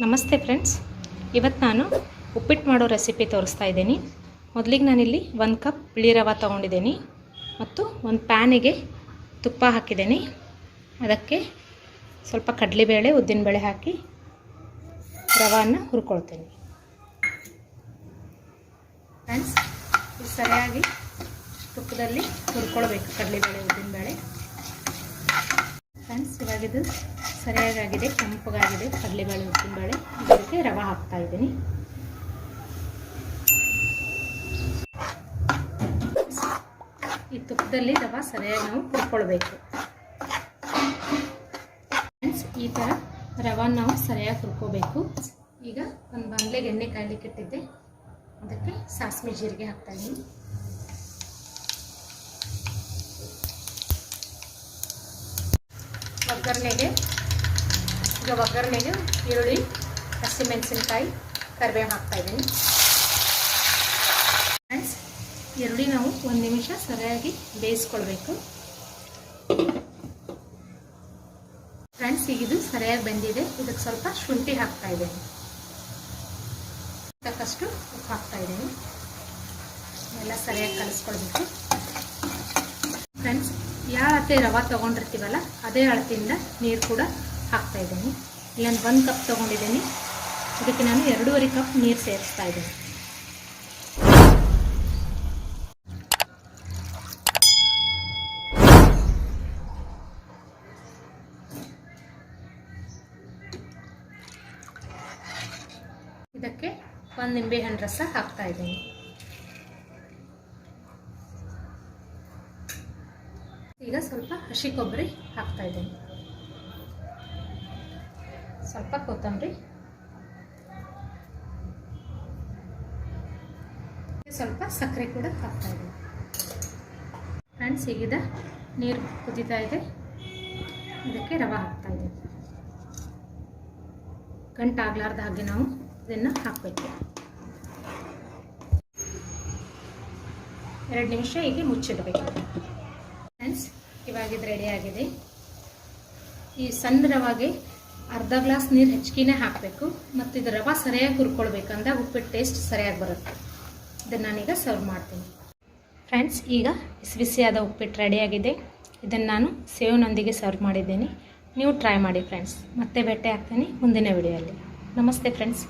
ನಮಸ್ತೆ ಫ್ರೆಂಡ್ಸ್, ಇವತ್ತು ನಾನು ಉಪ್ಪಿಟ್ಟು ಮಾಡೋ ರೆಸಿಪಿ ತೋರಿಸ್ತಾ ಇದ್ದೀನಿ. ಮೊದಲಿಗೆ ನಾನಿಲ್ಲಿ 1 ಕಪ್ ಬಿಳಿ ರವೆ ತೊಗೊಂಡಿದ್ದೀನಿ ಮತ್ತು ಒಂದು ಪ್ಯಾನಿಗೆ ತುಪ್ಪ ಹಾಕಿದ್ದೀನಿ. ಅದಕ್ಕೆ ಸ್ವಲ್ಪ ಕಡಲೆಬೇಳೆ, ಉದ್ದಿನಬೇಳೆ ಹಾಕಿ ರವೆಯನ್ನು ಹುರ್ಕೊಳ್ತೀನಿ. ಫ್ರೆಂಡ್ಸ್, ಇದು ಸರಿಯಾಗಿ ತುಪ್ಪದಲ್ಲಿ ಹುರ್ಕೊಳ್ಬೇಕು ಕಡಲೆಬೇಳೆ, ಉದ್ದಿನಬೇಳೆ. ಫ್ರೆಂಡ್ಸ್, ಇವಾಗಿದು ಸರಿಯಾಗಿದೆ, ಕೆಂಪಗಾಗಿದೆ ಕಡಲೆಬೇಳೆ, ಉದ್ದಿನಬೇಳೆ. ಇದಕ್ಕೆ ರವೆ ಹಾಕ್ತಾ ಇದ್ದೀನಿ. ಈ ತುಪ್ಪದಲ್ಲಿ ರವೆ ಸರಿಯಾಗಿ ನಾವು ಹುರ್ಕೊಳ್ಬೇಕು. ಫ್ರೆಂಡ್ಸ್, ಈ ಥರ ರವೆ ನಾವು ಸರಿಯಾಗಿ ಹುರ್ಕೋಬೇಕು. ಈಗ ಒಂದು ಬಾಣಲೆಗೆ ಎಣ್ಣೆ ಕಾಯ್ಲಿಕ್ಕೆ ಇಟ್ಟಿದ್ದೆ, ಅದಕ್ಕೆ ಸಾಸಿವೆ ಜೀರಿಗೆ ಹಾಕ್ತಾ ಇದ್ದೀನಿ. ಒಗ್ಗರಣೆಗೆ ಈರುಳ್ಳಿ, ಹಸಿಮೆಣಸಿನಕಾಯಿ, ಕರಿಬೇವು ಹಾಕ್ತಾ ಇದ್ದೀನಿ. ಫ್ರೆಂಡ್ಸ್, ಈರುಳ್ಳಿ ನಾವು 1 ನಿಮಿಷ ಸರಿಯಾಗಿ ಬೇಯಿಸ್ಕೊಳ್ಬೇಕು. ಫ್ರೆಂಡ್ಸ್, ಈಗ ಇದು ಸರಿಯಾಗಿ ಬೆಂದಿದೆ. ಇದಕ್ಕೆ ಸ್ವಲ್ಪ ಶುಂಠಿ ಹಾಕ್ತಾ ಇದ್ದೀನಿ, ತಕ್ಕಷ್ಟು ಉಪ್ಪು ಹಾಕ್ತಾ ಇದ್ದೀನಿ. ಎಲ್ಲ ಸರಿಯಾಗಿ ಕಲಿಸ್ಕೊಳ್ಬೇಕು. ಫ್ರೆಂಡ್ಸ್, ಯಾವ ಅಳತೆ ರವೆ ತೊಗೊಂಡಿರ್ತೀವಲ್ಲ ಅದೇ ಅಳತೆಯಿಂದ ನೀರು ಕೂಡ ಹಾಕ್ತಾ ಇದ್ದೀನಿ. ಇಲ್ಲೊಂದು 1 ಕಪ್ ತೊಗೊಂಡಿದ್ದೀನಿ, ಇದಕ್ಕೆ ನಾನು 2.5 ಕಪ್ ನೀರು ಸೇರಿಸ್ತಾ ಇದ್ದೀನಿ. ಇದಕ್ಕೆ 1 ನಿಂಬೆಹಣ್ಣು ರಸ ಹಾಕ್ತಾ ಇದ್ದೀನಿ. ಈಗ ಸ್ವಲ್ಪ ಹಸಿ ಕೊಬ್ಬರಿ ಹಾಕ್ತಾ ಇದ್ದೀನಿ, ಸ್ವಲ್ಪ ಕೊತ್ತಂಬರಿ, ಸ್ವಲ್ಪ ಸಕ್ಕರೆ ಕೂಡ ಹಾಕ್ತಾ ಇದ್ದೀನಿ. ಫ್ರೆಂಡ್ಸ್, ಈಗಿದ ನೀರು ಕುದೀತಾ ಇದೆ, ಇದಕ್ಕೆ ರವೆ ಹಾಕ್ತಾ ಇದ್ದೀನಿ. ಗಂಟಾಗ್ಲಾರ್ದ ಹಾಗೆ ನಾವು ಇದನ್ನು ಹಾಕಬೇಕು. 2 ನಿಮಿಷ ಹೀಗೆ ಮುಚ್ಚಿಡಬೇಕು. ಫ್ರೆಂಡ್ಸ್, ಇವಾಗ ಇದು ರೆಡಿ ಆಗಿದೆ. ಈ ಸಣ್ಣ ರವೆಗೆ ಅರ್ಧ ಗ್ಲಾಸ್ ನೀರು ಹೆಚ್ಚಿಗೆ ಹಾಕಬೇಕು ಮತ್ತು ಇದು ರವೆ ಸರಿಯಾಗಿ ಹುರ್ಕೊಳ್ಬೇಕಂದ್ರೆ ಉಪ್ಪಿಟ್ಟು ಟೇಸ್ಟ್ ಸರಿಯಾಗಿ ಬರುತ್ತೆ. ಇದನ್ನು ನಾನೀಗ ಸರ್ವ್ ಮಾಡ್ತೀನಿ. ಫ್ರೆಂಡ್ಸ್, ಈಗ ಬಿಸಿಯಾದ ಉಪ್ಪಿಟ್ಟು ರೆಡಿಯಾಗಿದೆ. ಇದನ್ನು ನಾನು ಸೇವ್ನೊಂದಿಗೆ ಸರ್ವ್ ಮಾಡಿದ್ದೀನಿ. ನೀವು ಟ್ರೈ ಮಾಡಿ ಫ್ರೆಂಡ್ಸ್. ಮತ್ತೆ ಭೇಟಿ ಆಗ್ತೀನಿ ಮುಂದಿನ ವಿಡಿಯೋಲ್ಲಿ. ನಮಸ್ತೆ ಫ್ರೆಂಡ್ಸ್.